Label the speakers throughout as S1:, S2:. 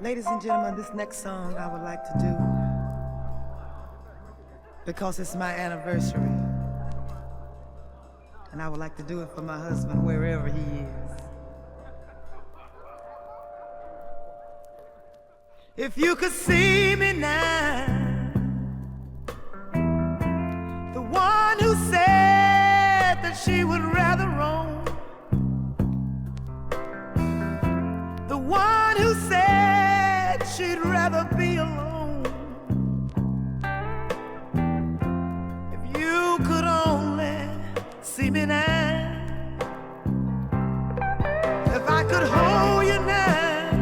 S1: Ladies and gentlemen, this next song I would like to do because it's my anniversary. And I would like to do it for my husband wherever he is. If you could see me now, the one who said that she would rather roam, the one who said she'd rather be alone. If you could only see me now, if I could hold you now,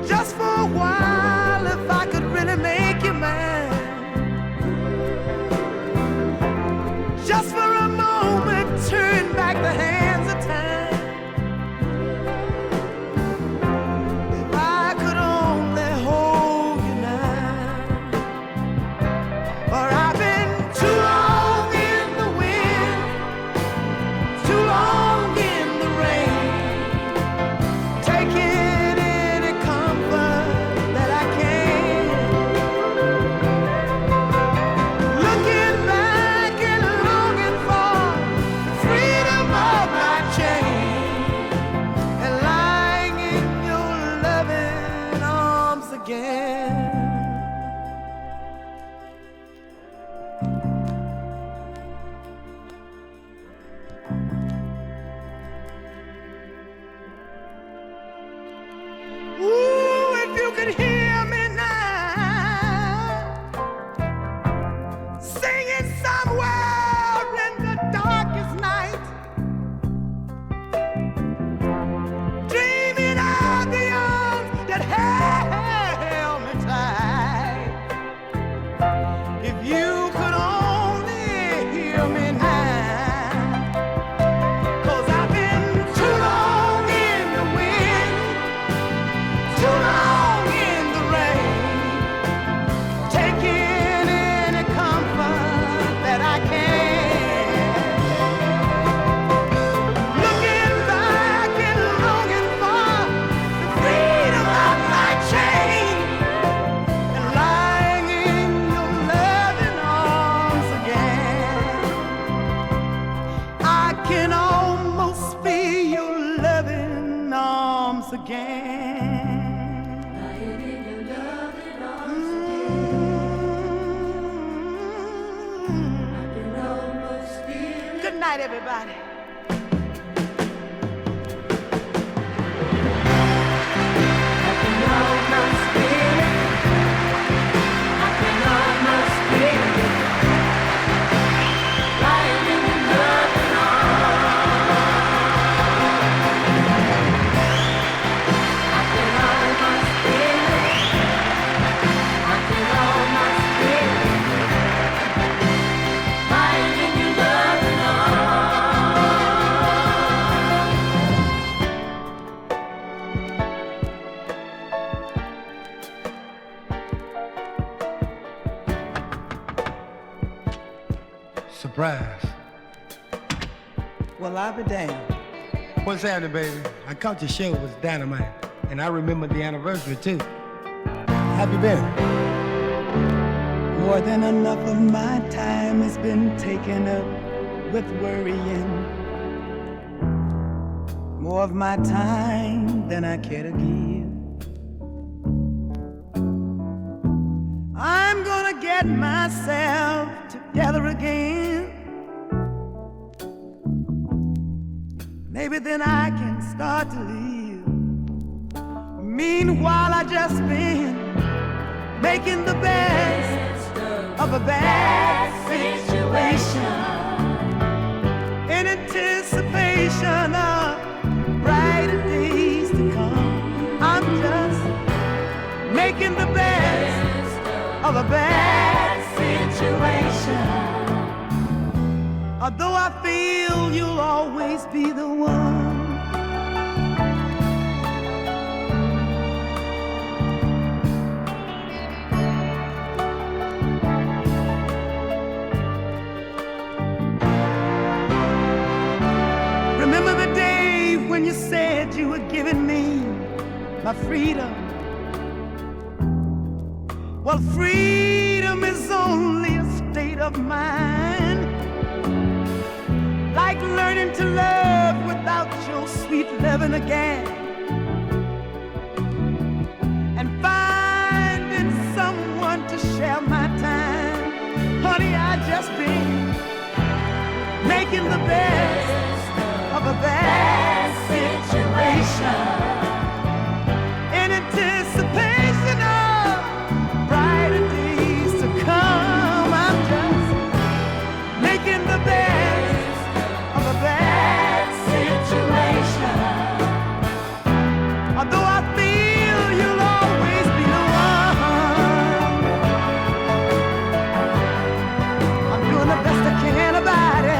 S1: just for a while, if I could really make you mine, just for a moment, turn back the hands of time. Everybody.
S2: Surprise.
S1: Well, I'll be damned.
S2: What's happening, baby? I caught your show was dynamite, and I remember the anniversary too. How you been?
S1: More than enough of my time has been taken up with worrying. More of my time than I care to give. I'm gonna get myself together again. Maybe then I can start to live. Meanwhile, I just been making the best of a bad situation, in anticipation of brighter days to come. I'm just making the best of a bad situation. Although I feel you'll always be the one. Remember the day when you said said you were giving me my freedom. Well, freedom is only a state of mind, like learning to love without your sweet loving again, and finding someone to share my time. Honey, I just been making the best of a bad situation, in anticipation of brighter days to come. I'm just making the best of a bad situation, although I feel you'll always be the one. I'm doing the best I can about it.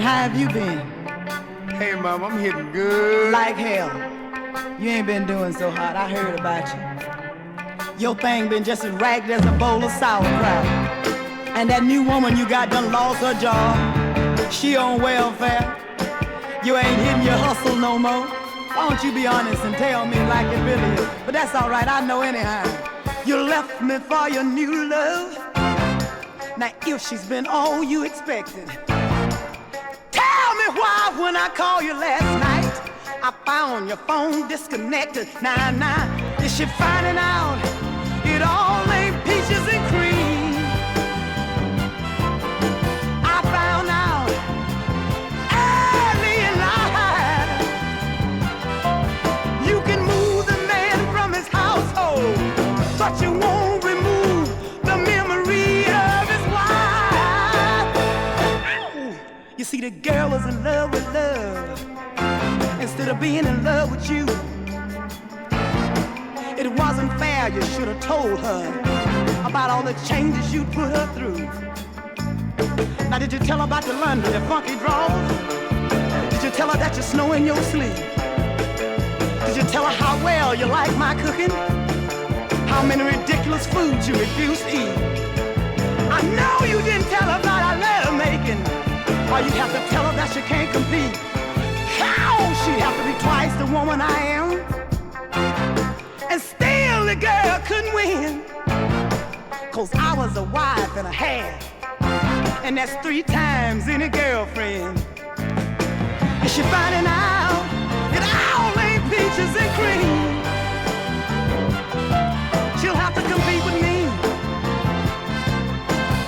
S1: How have you been?
S2: Hey, Mom, I'm hitting good.
S1: Like hell. You ain't been doing so hot. I heard about you. Your thing been just as ragged as a bowl of sauerkraut. And that new woman you got done lost her job. She on welfare. You ain't hitting your hustle no more. Why don't you be honest and tell me like it really is? But that's all right, I know anyhow. You left me for your new love. Now if she's been all you expected, why when I called you last night I found your phone disconnected? Nah, is she finding out it all ain't peaches and cream? I found out early in life you can move the man from his household, but you won't remove the memory of his wife. You see, the girl was in love with love instead of being in love with you. It wasn't fair, you should have told her about all the changes you put her through. Now did you tell her about the laundry, the funky drawers? Did you tell her that you snow in your sleep? Did you tell her how well you like my cooking? How many ridiculous foods you refuse to eat? I know you didn't tell her about our love making. Or you'd have to tell her that she can't compete. How? She'd have to be twice the woman I am. And still the girl couldn't win. 'Cause I was a wife and a half, and that's 3 times any girlfriend. Is she finding out it all ain't peaches and cream? She'll have to compete with me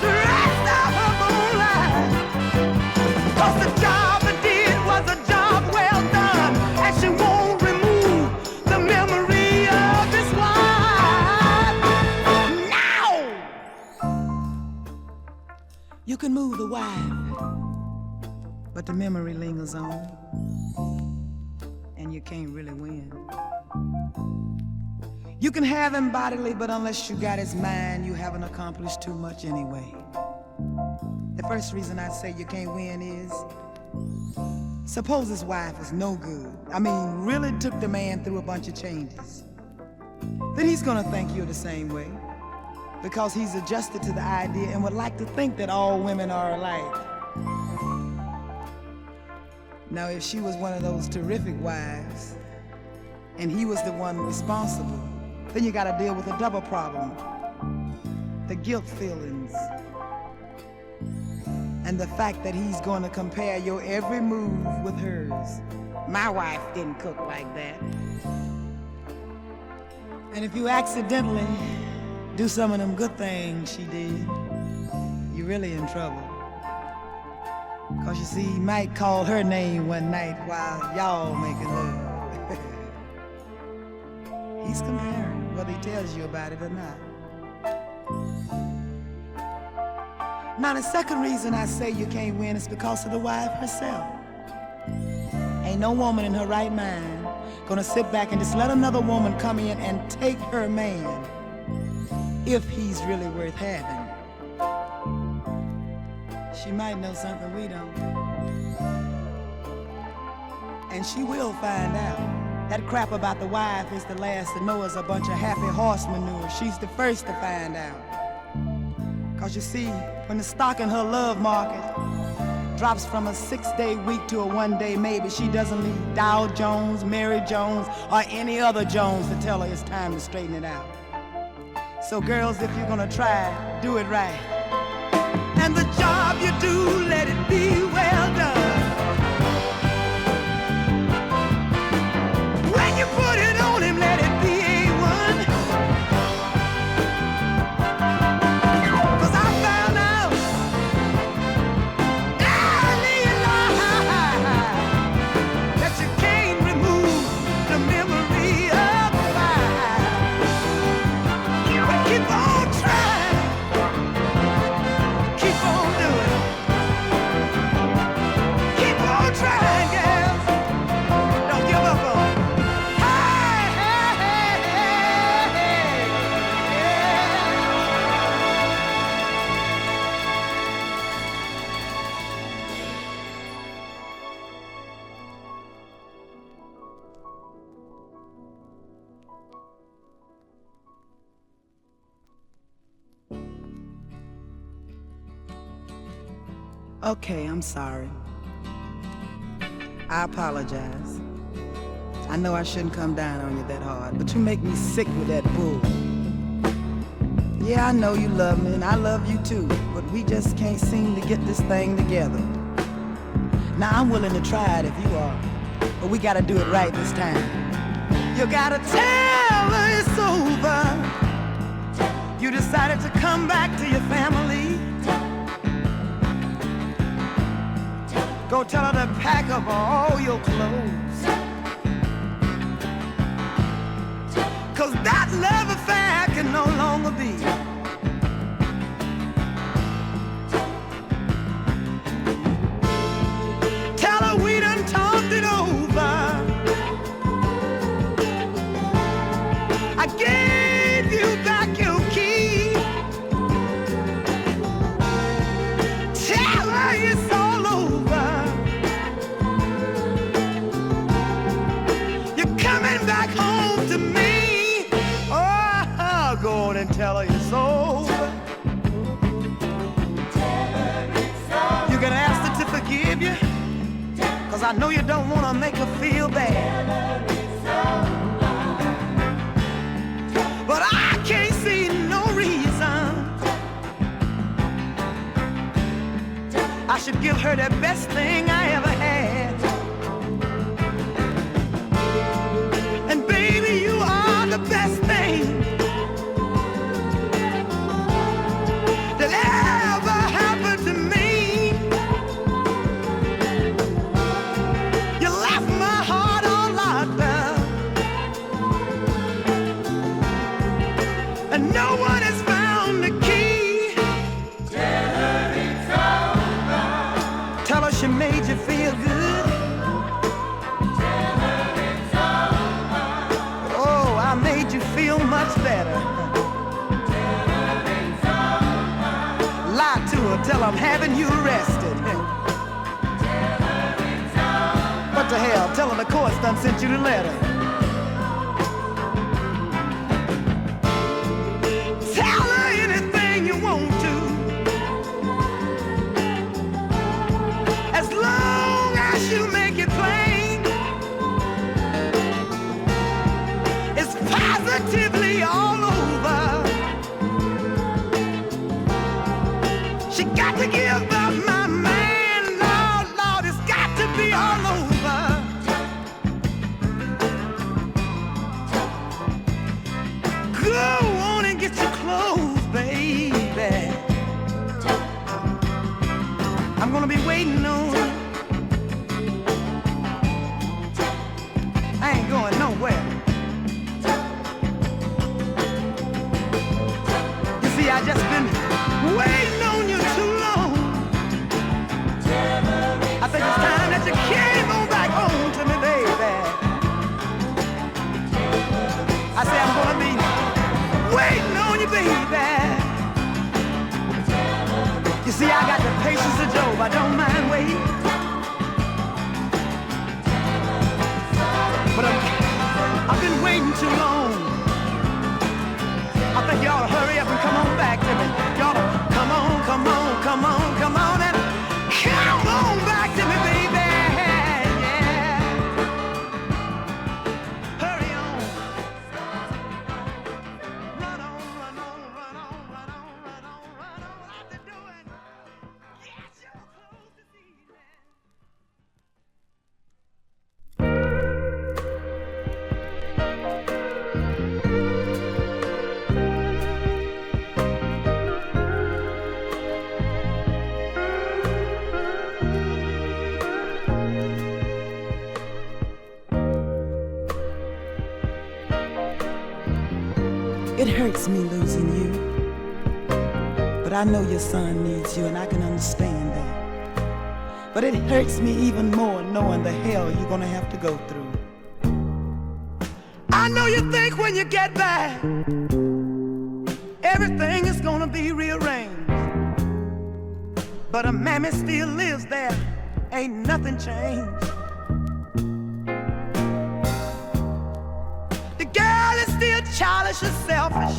S1: the rest of her whole life. 'Cause the job I did was a job well done, and she won't remove the memory of this wife. Now you can move the wife, but the memory lingers on, and you can't really win. You can have him bodily, but unless you got his mind, you haven't accomplished too much anyway. The first reason I say you can't win is, suppose his wife is no good. I mean, really took the man through a bunch of changes. Then he's gonna think you're the same way, because he's adjusted to the idea and would like to think that all women are alike. Now, if she was one of those terrific wives, and he was the one responsible, then you gotta deal with a double problem. The guilt feelings, and the fact that he's gonna compare your every move with hers. My wife didn't cook like that. And if you accidentally do some of them good things she did, you're really in trouble. 'Cause you see, he might call her name one night while y'all making love. He's comparing, whether he tells you about it or not. Now the second reason I say you can't win is because of the wife herself. Ain't no woman in her right mind gonna sit back and just let another woman come in and take her man if he's really worth having. She might know something we don't. And she will find out. That crap about the wife is the last to know is a bunch of happy horse manure. She's the first to find out. Cause you see, when the stock in her love market drops from a 6-day week to a 1-day maybe, she doesn't need Dow Jones, Mary Jones, or any other Jones to tell her it's time to straighten it out. So girls, if you're gonna try, do it right. And the job you do, let it be well done. When you put it on him, let it be A1. Cause I found out early in life that you can't remove the memory of the fire. But keep on trying, keep on doing, keep on trying, girls. Don't give up on it. Hey, hey, hey, hey, hey, Okay, I'm sorry. I apologize. I know I shouldn't come down on you that hard, but you make me sick with that bull. Yeah, I know you love me, and I love you too, but we just can't seem to get this thing together. Now, I'm willing to try it if you are, but we gotta do it right this time. You gotta tell her it's over. You decided to come back to your family. Go tell her to pack up all your clothes. Cause that love affair can no longer be. Tell her we done talked it over. I gave you back your key. Tell her it's all over. You're coming back home to me. Oh, go on and tell her it's over. You can ask her to forgive you, cause I know you don't want to make her feel bad. But I can't see no reason I should give her the best thing I ever had. And baby, you are the best thing that ever happened to me. You left my heart all locked up, and no one has found the key. Tell her she made you feel good. Oh, I made you feel much better. Lie to her, tell her I'm having you arrested. What the hell? Tell her the court's done sent you the letter. Tell her anything you want to, as long as you make it plain. It's positively all over. She got to give up my man. Lord, Lord, it's got to be all over. Go on and get your clothes, baby. I'm gonna be waiting on you. I ain't going nowhere. You see, I just been waiting on you too long. See, I got the patience of Job, I don't mind waiting. But I've been waiting too long. I think you ought to hurry up and come on back to me. You ought to come on, come on, come on, come on, and come on back to me, baby. Yeah. Hurry on. Run on, run on, run on, run on, run on, run on. What I've been doing. Get your clothes this evening. It hurts me losing you, but I know your son needs you and I can understand that. But it hurts me even more knowing the hell you're gonna have to go through. I know you think when you get back, everything is gonna be rearranged. But a mammy still lives there, ain't nothing changed. Still childish and selfish,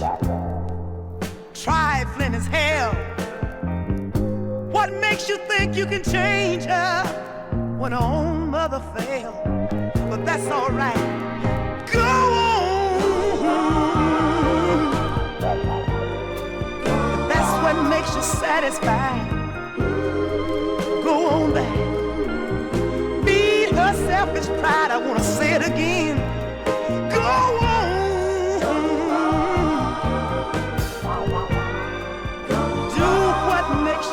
S1: trifling as hell. What makes you think you can change her when her own mother failed? But that's all right. Go on. If that's what makes you satisfied, go on back. Feed her selfish pride. I wanna say it again. Go on.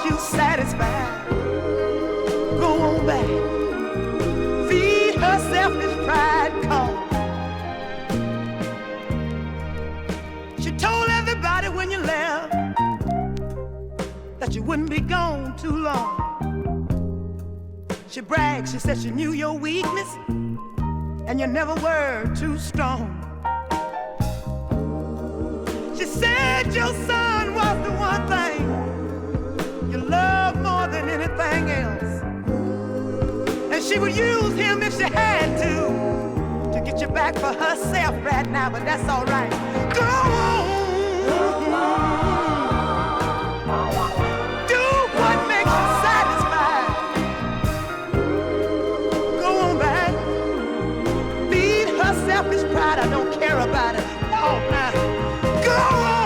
S1: You satisfied, go on back. Feed her selfish pride, call. She told everybody when you left that you wouldn't be gone too long. She bragged, she said she knew your weakness and you never were too strong. She said your son was the one thing you love more than anything else, and she would use him if she had to get you back for herself right now, but that's all right. Go on. Do what makes you satisfied. Go on back. Feed her selfish pride. I don't care about it. Oh, now. Go on.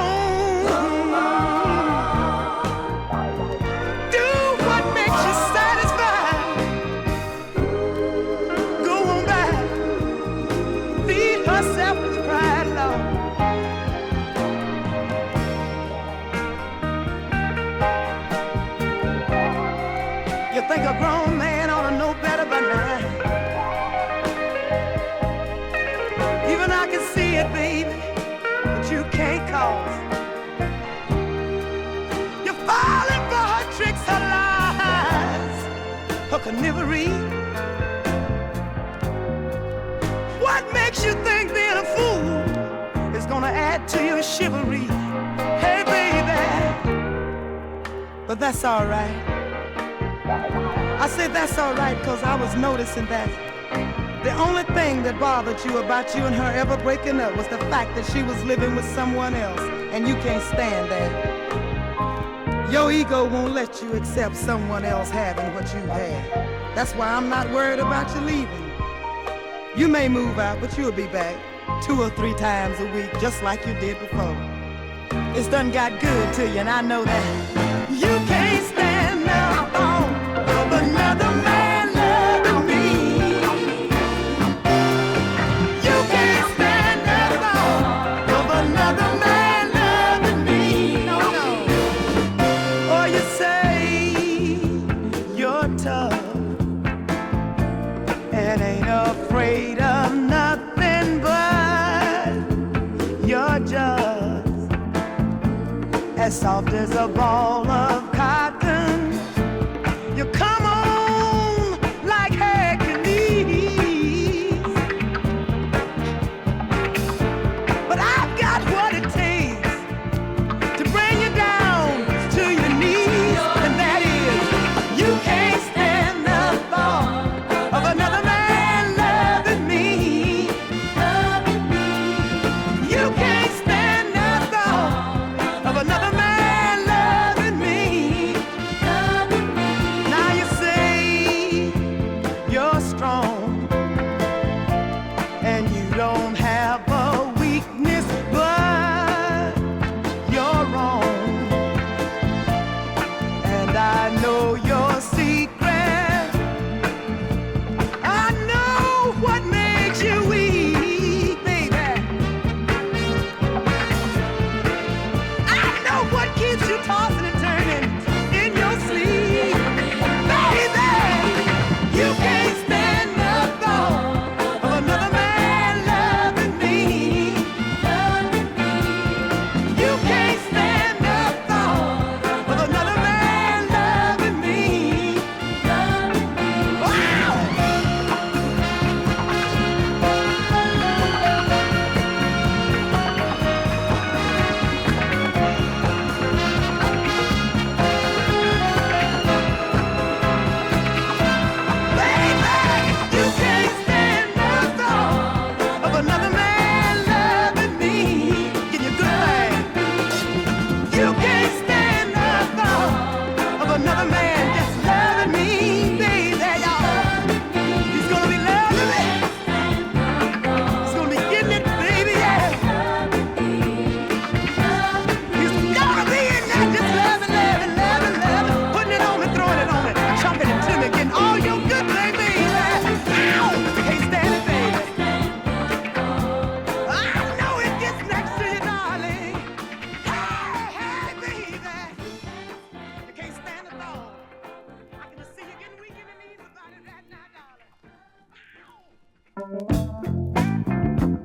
S1: Think a grown man ought to know better by now. Even I can see it, baby, but you can't cause. You're falling for her tricks, her lies, her knivery. What makes you think being a fool is gonna add to your chivalry? Hey, baby, but that's all right. I said that's all right because I was noticing that the only thing that bothered you about you and her ever breaking up was the fact that she was living with someone else and you can't stand that. Your ego won't let you accept someone else having what you had. That's why I'm not worried about you leaving. You may move out, but you'll be back 2 or 3 times a week just like you did before. It's done got good to you and I know that. You can't stand now on another man loving me. You can't stand that long of another man loving me. No, no. Or you say you're tough and ain't afraid of nothing, but you're just as soft as a ball of cotton. You come on like Hercules, but I've got what it takes to bring you down to your knees, and that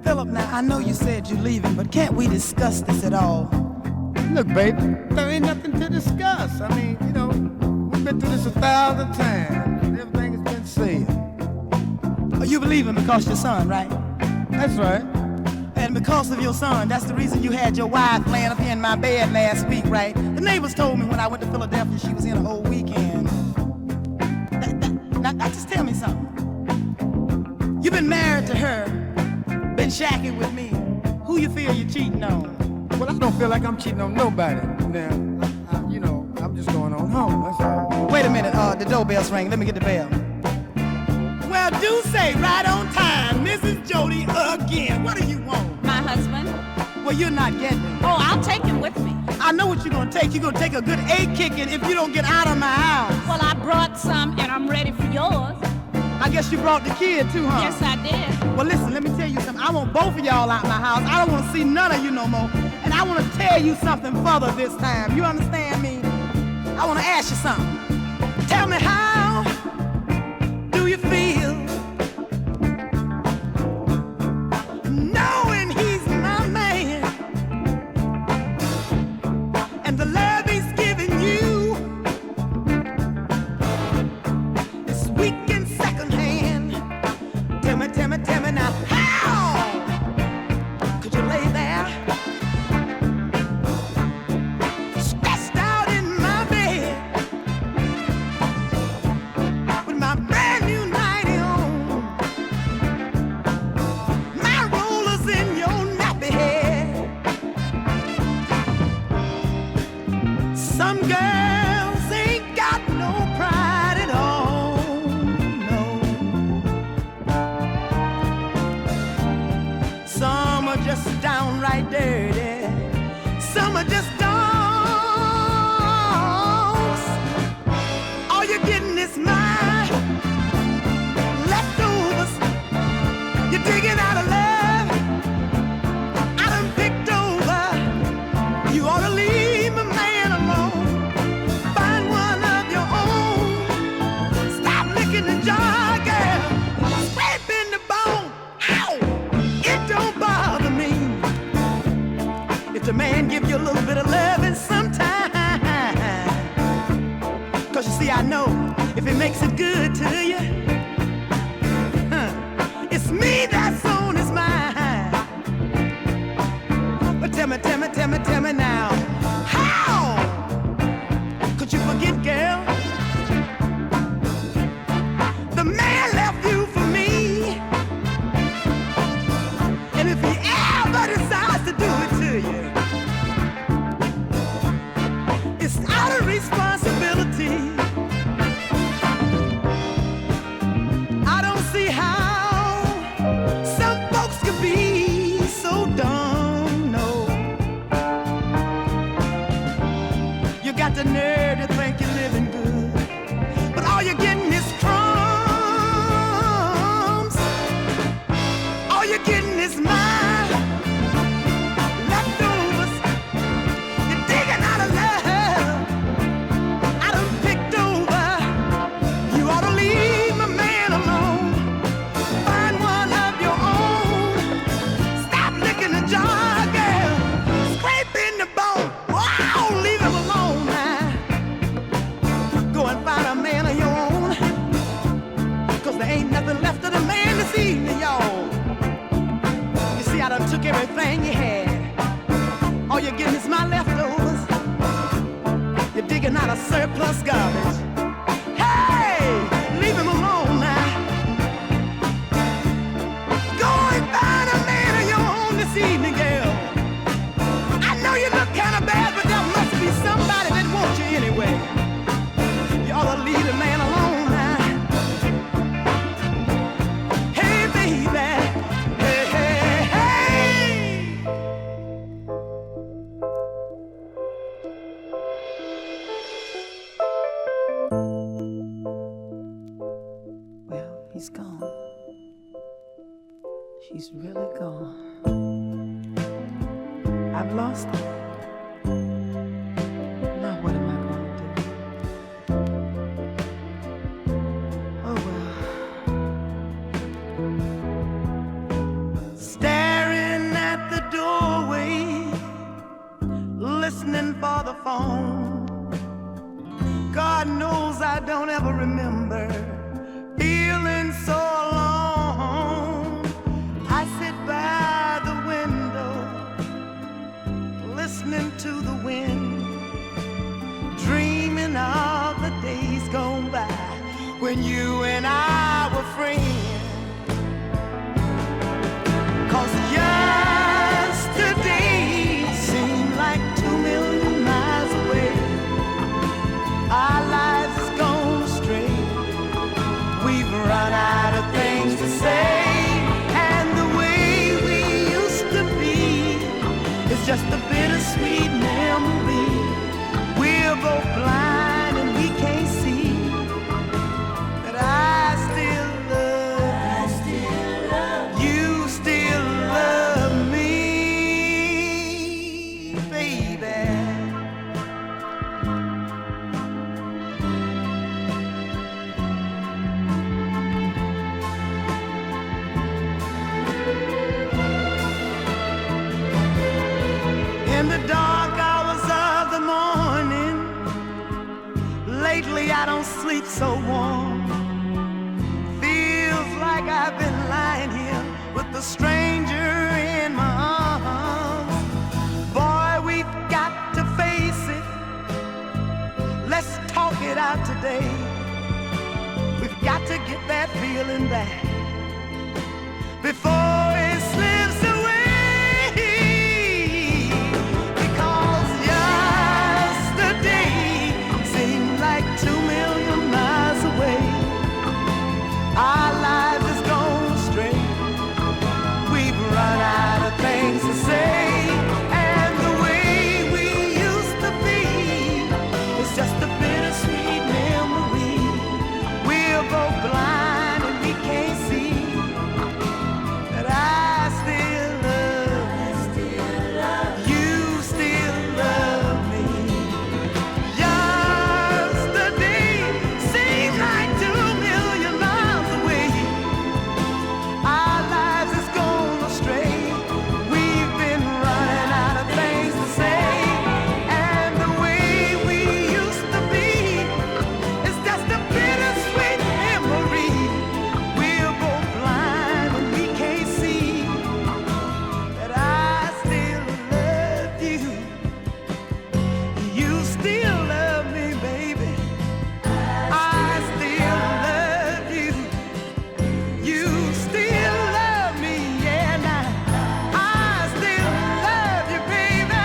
S1: Philip, now I know you said you're leaving, but can't we discuss this at all?
S2: Look, baby, there ain't nothing to discuss. I mean, you know, we've been through this 1,000 times, and everything has been said.
S1: Oh, you believe him because your son, right?
S2: That's right.
S1: And because of your son, that's the reason you had your wife laying up here in my bed last week, right? The neighbors told me when I went to Philadelphia she was in a whole weekend. Now, just tell me something. You've been married to her, been shacking with me. Who you feel you're cheating on?
S2: Well, I don't feel like I'm cheating on nobody. Now, you know, I'm just going on home, that's all.
S1: Wait a minute, the doorbell's ringing. Let me get the bell. Well, do say right on time, Mrs. Jody again. What do you want?
S3: My husband.
S1: Well, you're not getting him.
S3: Oh, I'll take him with me.
S1: I know what you're gonna take. You're gonna take a good 8 kicking if you don't get out of my house.
S3: Well, I brought some and I'm ready for yours.
S1: I guess you brought the kid too, huh?
S3: Yes, I did.
S1: Well, listen, let me tell you something. I want both of y'all out my house. I don't want to see none of you no more. And I want to tell you something further this time. You understand me? I want to ask you something. Tell me, how do you feel knowing he's my man and the love he's giving you is weak and secondhand? Tell me now, how could you lay there stressed out in my bed with my brand new nightie on, my rollers in your nappy head? Some girls ain't got no pride at all, no. Some are just downright dirty. Some are just dogs. All you're getting is my leftovers. You're digging out of love I done picked over. You ought to leave my man alone. Find one of your own. Stop licking the jar, girl. Scraping the bone. Ow! It don't bother me if the man give you a little bit of loving sometime. 'Cause you see, I know if it makes it good to you, it's me that's on his mind. But tell me now, how could you forget, girl? The man left you for me. And if he ever decides to do it to you, it's out of responsibility. I don't see how some folks could be so dumb, no. You got the nerve to think you're living good, but all you're getting is crumbs. All you're getting is my leftovers. You're digging out of love I done picked over. You ought to leave my man alone. Find one of your own. Stop licking the jar, girl. Scraping the bone. Wow, leave him alone now. Go and find a man of your own. 'Cause there ain't nothing left of the man this evening, y'all. You see, I done took everything you had. All you're getting is my leftovers. You're digging out of surplus garbage. Hey, leave him alone now. Go and find a man of your own this evening, girl. I know you look kind of bad, but there must be somebody that wants you anyway. You ought to leave the man alone now. Hey, baby. Hey, hey, hey. Well, he's gone. She's really gone. I've lost him. Now what am I going to do? Oh well. telephone. God knows I don't ever remember feeling so alone. I sit by the window, listening to the wind, dreaming of the days gone by when you and I were friends. 'Cause yesterday seemed like 2 million miles away. Our lives has gone astray. We've run out of things to say, and the way we used to be is just a bittersweet memory. We're both blind and we can't see that I still love you. You still love me, baby. In the dark hours of the morning, lately I don't sleep so warm. Feels like I've been lying here with a stranger in my arms. Boy, we've got to face it. Let's talk it out today. We've got to get that feeling back before it slips away. Because yesterday seemed like 2 million miles away. Our lives has gone astray. We've run out of things to say, and the way we used to be is just a bittersweet memory. We're both blind and we can't see that I still love you. You still love me. Yesterday seemed like 2 million miles away. Our lives has gone astray. We've been running out of things to say, and the way we used to be is just a bittersweet memory. We're both blind and we can't see that I still love you. You still love me, baby. I still love you. You still love me, yeah. Now I still love you, baby.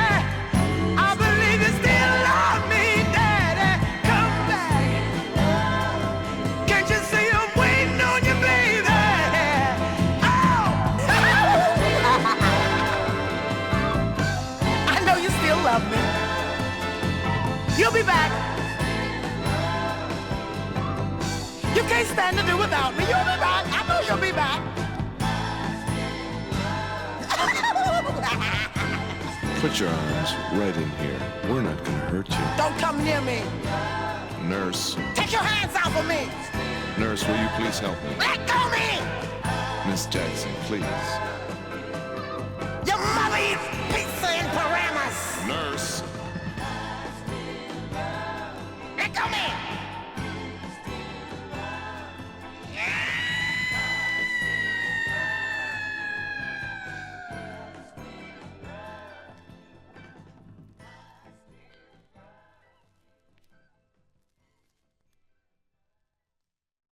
S1: I believe you still love me, Daddy. Come back. Can't you see I'm waiting on you, baby? Oh! I know you still love me. You'll be back. You can't stand to do without me. You'll be back. I know you'll be back.
S4: Put your arms right in here. We're not gonna hurt you.
S1: Don't come near me.
S4: Nurse,
S1: Take your hands off of me.
S4: nurse, will you please help me?
S1: Let go of me.
S4: Miss Jackson, please.